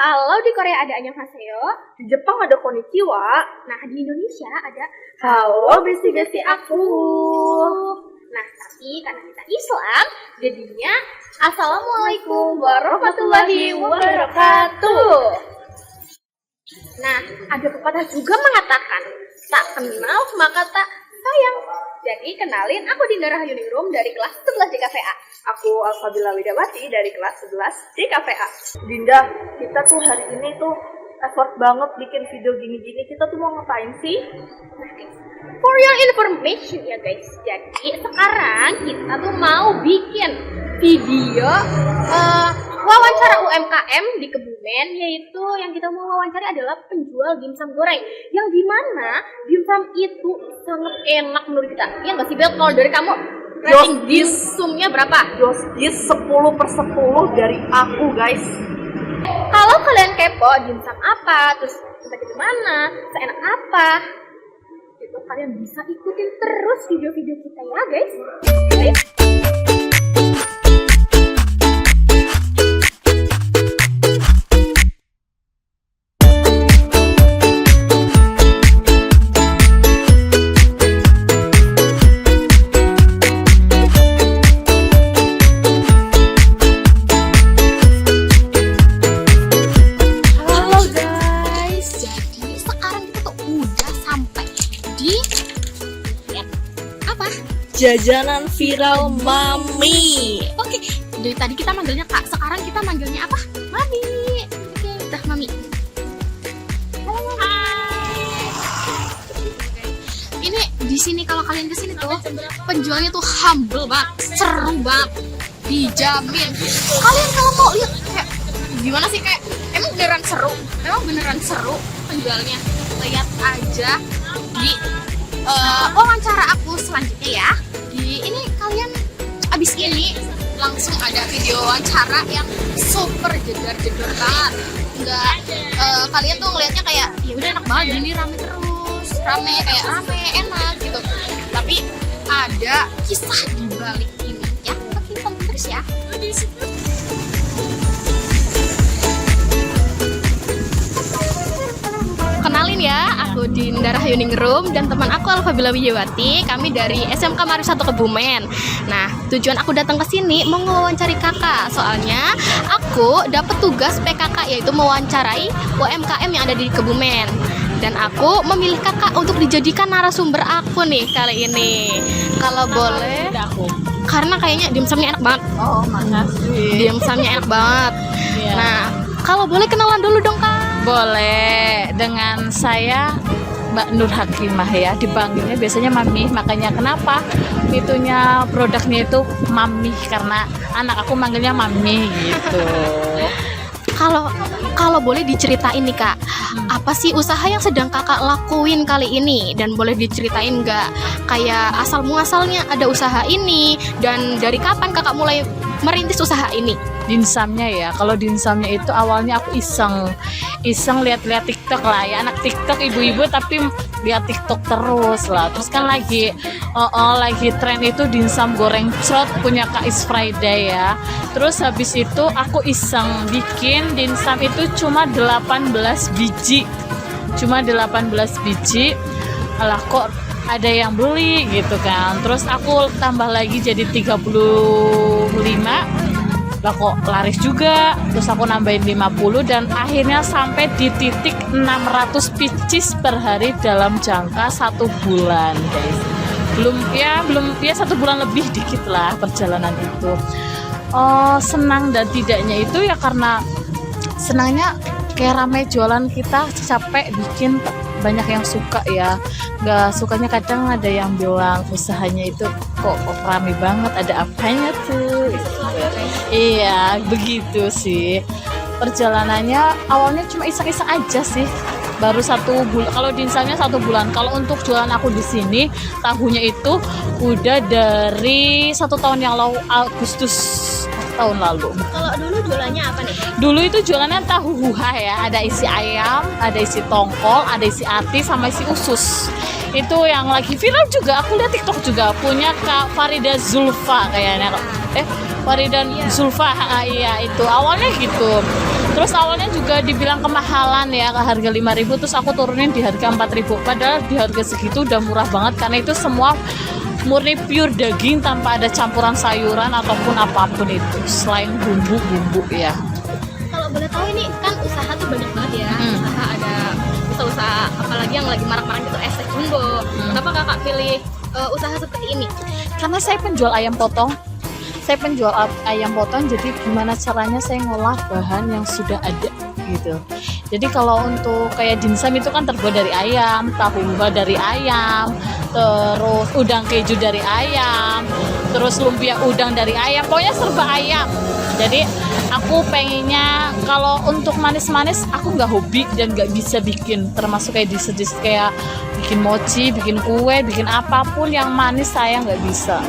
Kalau di Korea ada annyeonghaseyo, Di Jepang ada konnichiwa. nah di Indonesia ada Halo besti-besti aku. Nah, tapi karena kita Islam, jadinya Assalamualaikum warahmatullahi wabarakatuh. Nah, ada pepatah juga mengatakan, tak kenal maka tak sayang. Jadi kenalin, aku Dinda Rahayuningrum dari kelas 11 di KVA. Aku Alfabila Widawati dari kelas 11 di KPA. Dinda, kita tuh hari ini tuh effort banget bikin video gini-gini. Kita tuh mau ngapain sih? For your information ya guys, jadi sekarang kita tuh mau bikin video wawancara UMKM di Kebumen, yaitu yang kita mau wawancari adalah penjual dimsum goreng, yang dimana dimsum itu sangat enak menurut kita. Ya nggak sih Bel, kalau dari kamu rating dimsumnya berapa? Josgis 10/10 dari aku guys. Kalau kalian kepo dimsum apa, terus kita di mana, seenak apa, itu kalian bisa ikutin terus video-video kita ya guys. Oke? Jajanan viral Mami. Oke, dari tadi kita manggilnya Kak, sekarang kita manggilnya apa? Mami. Oke, udah Mami. Halo Mami. Hai. Ini di sini kalau kalian ke sini tuh penjualnya tuh humble banget, seru banget, dijamin. Kalian kalau mau lihat kayak gimana sih, kayak emang beneran seru penjualnya. Lihat aja di wawancara aku selanjutnya ya. Di ini kalian abis ini langsung ada video wawancara yang super jedar-jedar banget. Enggak kalian tuh ngelihatnya kayak ya udah enak banget gini, rame enak gitu. Tapi ada kisah di balik ini ya. Tonton terus ya. Kenalin ya, aku Dinda Rahayuningrum dan teman aku Alfabila Widawati. Kami dari SMK Mari 1 Kebumen. Nah, tujuan aku datang ke sini mau ngewawancari kakak. Soalnya aku dapat tugas PKK, yaitu mewawancarai UMKM yang ada di Kebumen. Dan aku memilih kakak untuk dijadikan narasumber aku nih kali ini. Kalau boleh, karena kayaknya dimsumnya enak banget. Oh, makasih. Dimsumnya enak banget. Iya. Nah, kalau boleh kenalan dulu dong kak. Boleh, dengan saya Mbak Nur Hakimah ya, dipanggilnya biasanya Mami. Makanya kenapa itunya produknya itu Mami, karena anak aku manggilnya Mami gitu. Kalau boleh diceritain nih kak, apa sih usaha yang sedang kakak lakuin kali ini? Dan boleh diceritain nggak kayak asal muasalnya ada usaha ini, dan dari kapan kakak mulai merintis usaha ini? Dimsumnya ya, kalau dimsumnya itu awalnya aku iseng lihat-lihat TikTok lah ya, anak TikTok ibu-ibu tapi lihat TikTok terus lah. Terus kan lagi tren itu dimsum goreng crot punya Kak Is Friday ya. Terus habis itu aku iseng bikin dimsum itu cuma 18 biji. Alah kok ada yang beli gitu kan. Terus aku tambah lagi jadi 35. Lah kok laris juga, terus aku nambahin 50 dan akhirnya sampai di titik 600 pieces per hari dalam jangka 1 bulan guys. Belum 1 bulan lebih dikit lah perjalanan itu. Senang dan tidaknya itu ya karena senangnya kayak rame jualan, kita capek bikin, banyak yang suka ya. Nggak sukanya kadang ada yang bilang usahanya itu kok rame banget, ada apanya tuh. Iya begitu sih perjalanannya. Awalnya cuma iseng-iseng aja sih, baru 1 bulan. Kalau dimsumnya 1 bulan. Kalau untuk jualan aku di sini tahunya itu udah dari 1 tahun yang lalu, Agustus tahun lalu. Kalau dulu jualannya apa nih? Dulu itu jualannya tahu huha ya, ada isi ayam, ada isi tongkol, ada isi ati sama isi usus. Itu yang lagi viral juga, aku lihat TikTok juga, punya Kak Farida Zulfa kayaknya. Farida Zulfa, iya itu awalnya gitu. Terus awalnya juga dibilang kemahalan ya, ke harga 5.000, terus aku turunin di harga 4.000. Padahal di harga segitu udah murah banget karena itu semua murni pure daging tanpa ada campuran sayuran ataupun apapun itu selain bumbu-bumbu ya. Kalau boleh tahu ini kan usaha tuh banyak banget ya. Usaha ada usaha apalagi yang lagi marak-marak itu estek jumbo. Kenapa kakak pilih usaha seperti ini? Karena saya penjual ayam potong. Saya penjual ayam potong, jadi gimana caranya saya ngolah bahan yang sudah ada gitu. Jadi kalau untuk kayak dimsum itu kan terbuat dari ayam, tahu buah dari ayam, terus udang keju dari ayam, terus lumpia udang dari ayam, pokoknya serba ayam. Jadi aku pengennya kalau untuk manis-manis aku nggak hobi dan nggak bisa bikin, termasuk kayak disedis kayak bikin mochi, bikin kue, bikin apapun yang manis saya nggak bisa.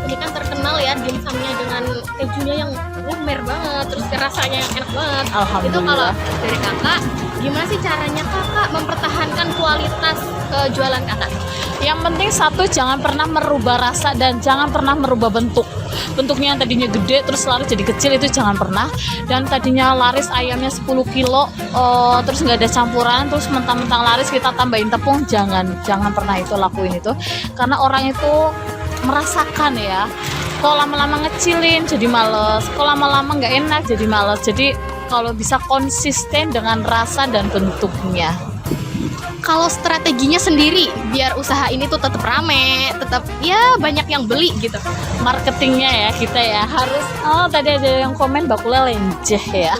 Ini kan terkenal ya dimsumnya dengan kejunya yang lumer banget, terus rasanya yang enak banget. Itu kalau dari kakak, gimana sih caranya kakak mempertahankan kualitas jualan kakak? Yang penting satu, jangan pernah merubah rasa dan jangan pernah merubah bentuk. Bentuknya yang tadinya gede terus laris jadi kecil, itu jangan pernah. Dan tadinya laris ayamnya 10 kilo terus nggak ada campuran, terus mentang-mentang laris kita tambahin tepung, jangan pernah itu lakuin itu. Karena orang itu merasakan ya, kalau lama-lama ngecilin jadi males, kalau lama-lama nggak enak jadi males. Jadi kalau bisa konsisten dengan rasa dan bentuknya. Kalau strateginya sendiri biar usaha ini tuh tetap rame, tetap ya banyak yang beli gitu. Marketingnya ya kita ya harus. Tadi ada yang komen bakula lenjeh ya.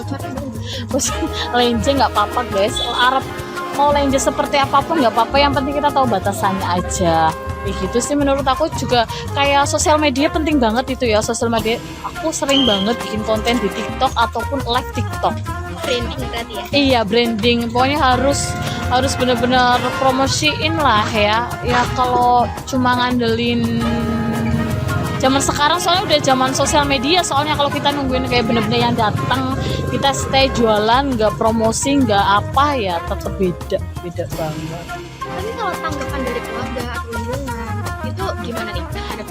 Lenjeh nggak apa-apa guys. Arab mau lenjeh seperti apapun nggak apa-apa, yang penting kita tahu batasannya aja. Gitu sih menurut aku. Juga kayak sosial media penting banget itu ya, sosial media. Aku sering banget bikin konten di TikTok ataupun live TikTok. Branding berarti ya? Iya, branding. Pokoknya harus benar-benar promosiin lah ya. Ya kalau cuma ngandelin zaman sekarang, soalnya udah zaman sosial media, soalnya kalau kita nungguin kayak bener-bener yang datang kita stay jualan nggak promosi nggak apa ya, tetap beda banget. Tapi kalau tanggapan dari keluarga atau lingkungan itu gimana nih terhadap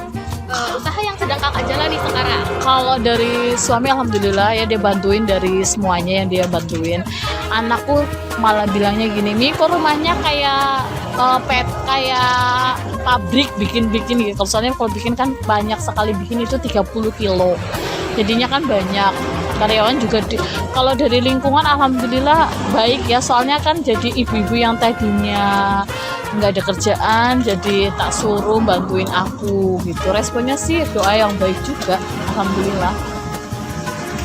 usaha yang sedang kakak jalani sekarang? Kalau dari suami alhamdulillah ya, dia bantuin dari semuanya yang dia bantuin. Anakku malah bilangnya gini, Mi kok rumahnya kayak kayak pabrik bikin gitu. Soalnya kalau bikin kan banyak sekali, bikin itu 30 kilo. Jadinya kan banyak. Karyawan juga kalau dari lingkungan alhamdulillah baik ya, soalnya kan jadi ibu-ibu yang tadinya nggak ada kerjaan jadi tak suruh bantuin aku gitu. Responnya sih doa yang baik juga alhamdulillah.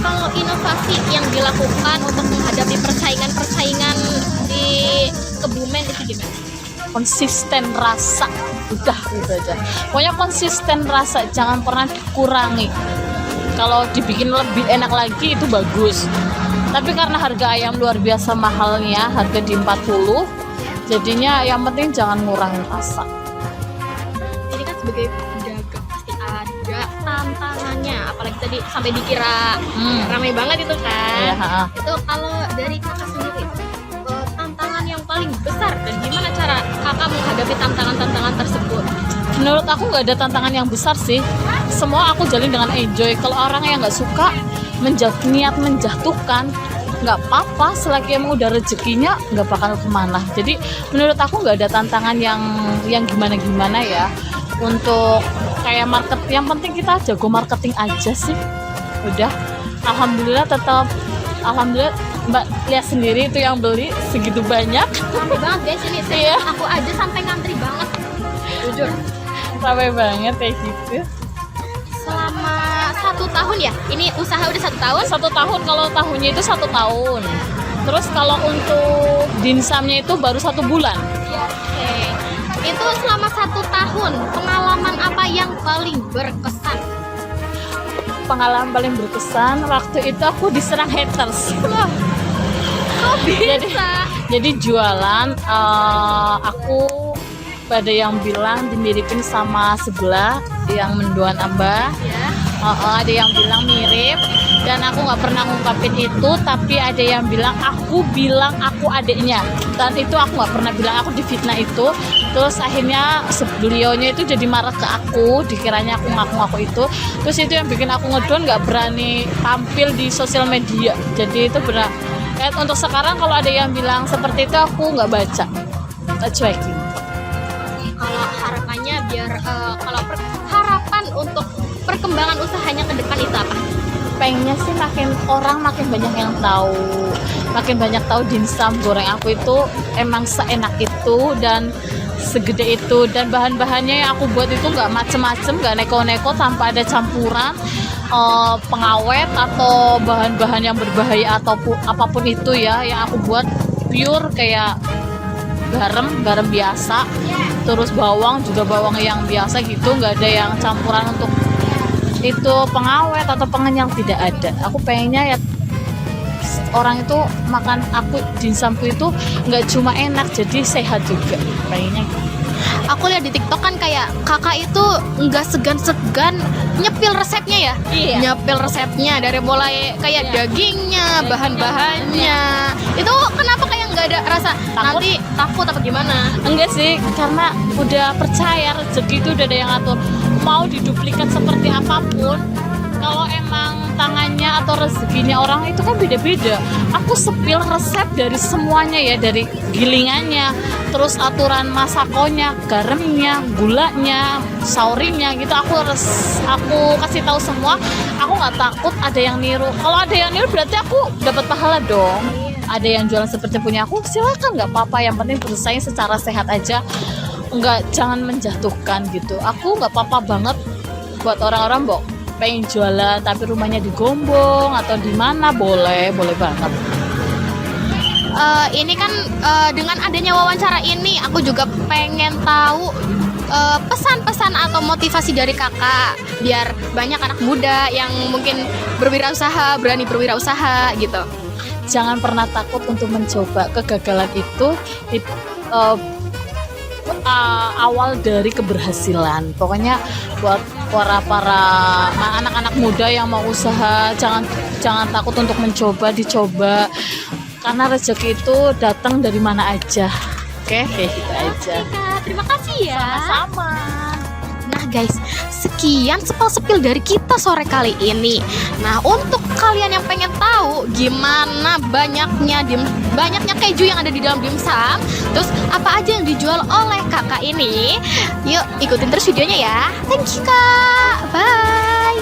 Kalau inovasi yang dilakukan untuk menghadapi persaingan di Kebumen itu gimana? Konsisten rasa, udah gitu aja. Pokoknya konsisten rasa, jangan pernah dikurangi. Kalau dibikin lebih enak lagi itu bagus. Tapi karena harga ayam luar biasa mahalnya, harga di 40, jadinya yang penting jangan ngurangin rasa. Jadi kan sebagai pedagang pasti ada tantangannya, apalagi tadi sampai dikira ramai banget itu kan. Ya, itu kalau dari kakak sendiri, tantangan yang paling besar dan gimana cara kakak menghadapi tantangan-tantangan tersebut? Menurut aku nggak ada tantangan yang besar sih. Semua aku jalin dengan enjoy. Kalau orang yang nggak suka niat menjatuhkan, nggak apa-apa, selagi emang udah rezekinya nggak bakal kemana. Jadi menurut aku nggak ada tantangan yang gimana ya. Untuk kayak market, yang penting kita jago marketing aja sih. Udah, alhamdulillah Mbak lihat sendiri itu yang beli segitu banyak. Ramai banget guys ini. Iya. Aku aja sampai ngantri banget. Jujur. Ramai banget kayak gitu. Selama 1 tahun ya? Ini usaha udah 1 tahun? 1 tahun, kalau tahunnya itu 1 tahun. Terus kalau untuk dimsumnya itu baru 1 bulan. Oke. Itu selama 1 tahun, pengalaman apa yang paling berkesan? Pengalaman paling berkesan waktu itu aku diserang haters. Kok bisa? Jadi jualan, aku pada yang bilang dimiripin sama sebelah yang mendoan Amba. Ya. Ada yang bilang mirip dan aku nggak pernah ngungkapin itu, tapi ada yang bilang aku adiknya, dan itu aku nggak pernah bilang, aku difitnah itu. Terus akhirnya beliaunya itu jadi marah ke aku, dikiranya aku ngaku itu. Terus itu yang bikin aku ngedon, nggak berani tampil di sosial media. Jadi itu benar. Untuk sekarang kalau ada yang bilang seperti itu aku nggak baca, cuekin. Kalau harapannya biar harapan untuk perkembangan usahanya ke depan itu apa? Pengennya sih makin banyak yang tahu dimsum goreng aku itu emang seenak itu dan segede itu, dan bahan-bahannya yang aku buat itu nggak macem-macem, nggak neko-neko, tanpa ada campuran pengawet atau bahan-bahan yang berbahaya ataupun apapun itu ya. Yang aku buat pure kayak garam biasa, terus bawang juga bawang yang biasa gitu, nggak ada yang campuran untuk itu pengawet atau pengenyal, tidak ada. Aku pengennya ya orang itu makan aku dimsumku itu nggak cuma enak, jadi sehat juga pengennya. Aku lihat di TikTok kan kayak kakak itu nggak segan-segan nyepil resepnya ya. Iya. Nyepil resepnya dari mulai kayak dagingnya, bahan-bahannya. Itu kenapa kayak nggak ada rasa nanti takut apa gimana? Enggak sih, karena udah percaya rezeki itu udah ada yang ngatur. Mau diduplikat seperti apapun, kalau emang tangannya atau rezekinya orang itu kan beda-beda. Aku sepil resep dari semuanya ya, dari gilingannya, terus aturan masakonya, garamnya, gulanya, saurinya gitu. Aku kasih tahu semua. Aku nggak takut ada yang niru. Kalau ada yang niru berarti aku dapat pahala dong. Ada yang jualan seperti punya aku, silakan, nggak apa-apa. Yang penting bersaing secara sehat aja. Jangan menjatuhkan gitu. Aku nggak apa-apa banget buat orang-orang pengen jualan tapi rumahnya di Gombong atau di mana, boleh banget. Ini kan dengan adanya wawancara ini aku juga pengen tahu pesan-pesan atau motivasi dari kakak biar banyak anak muda yang mungkin berani berwirausaha gitu. Jangan pernah takut untuk mencoba. Kegagalan itu awal dari keberhasilan. Pokoknya buat para anak-anak muda yang mau usaha, jangan takut untuk dicoba, karena rezeki itu datang dari mana aja. Oke, kayak gitu aja. Kak, terima kasih ya. Sama-sama. Nah guys, sekian sepil-sepil dari kita sore kali ini. Nah, untuk kalian yang pengen tahu gimana banyaknya keju yang ada di dalam dimsum, terus apa aja yang dijual oleh kakak ini, yuk ikutin terus videonya ya. Thank you kak, bye.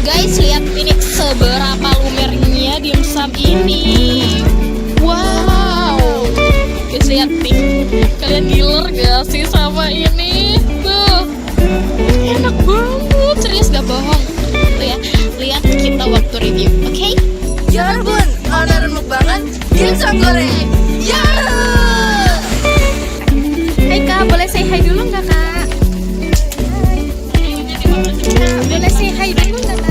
Guys, lihat ini seberapa lumernya dimsum ini. Wow. Guys, lihat nih. Kalian giler gak sih sama ini? Tuh. Enak banget, serius gak bohong. Tuh ya, lihat kita waktu review, oke? Yarbun, onar mukbangan dimsum goreng. Hai kak, boleh say hi dulu nggak kak? Boleh say hi dulu nggak kak?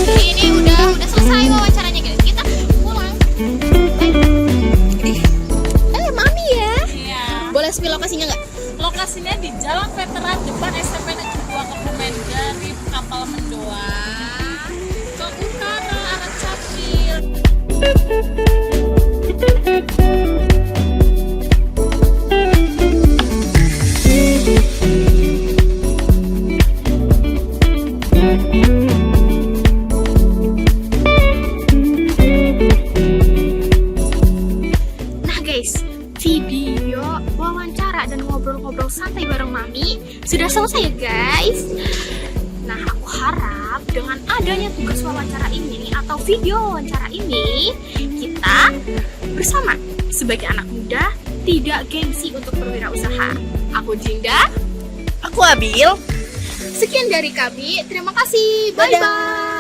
Ini udah selesai wawancaranya guys. Kita pulang. Mami ya. Iya. Boleh spill lokasinya nggak? Lokasinya di Jalan Veteran depan SMP Negeri 2 Kebumen, dari Kapal Mendoan ke utara arah Capil. Nah guys, video wawancara dan ngobrol-ngobrol santai bareng Mami sudah selesai ya guys. Nah, aku harap dengan adanya tugas wawancara ini atau video wawancara ini, kita bersama sebagai anak muda tidak gengsi untuk berwirausaha. Aku Dinda. Aku Abil. Sekian dari kami. Terima kasih. Bye-bye.